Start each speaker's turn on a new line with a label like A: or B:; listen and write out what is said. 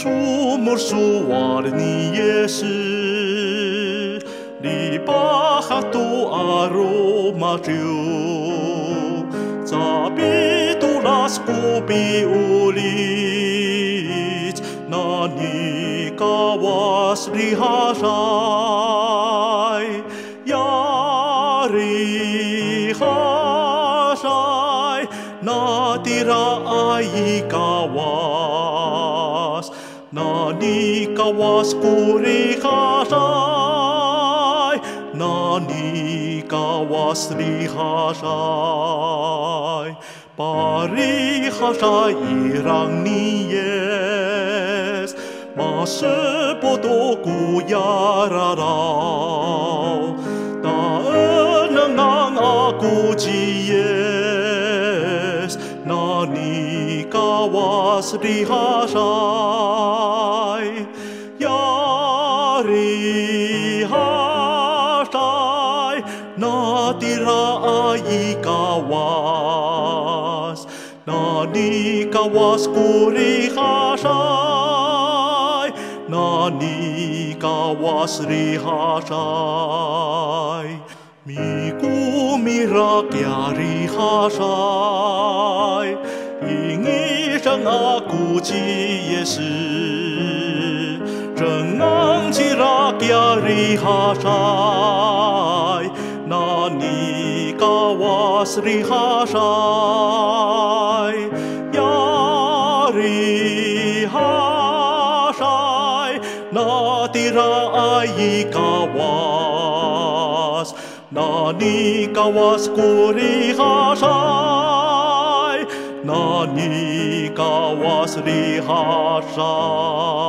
A: sumur suarni Yesus di bahatu aroma tiu tapi tulas kopi ulit nani kawas rihasai yari hasai natira ai kawas nani kawas kuri hasai nani kawas rihasai pari hasai irang nies masepotoku yararau taenengang aku jies nani kawas rihasai yari hasai natira ai kawas nani kawas kuri hasai nani kawas rihasai miku mirak yari hasai ingin sang aku Yesus rengang cirak yari hasai nani kawas rihasai yari hasai natira ai kawas nani kawas kuri hasai nani kawas rihasai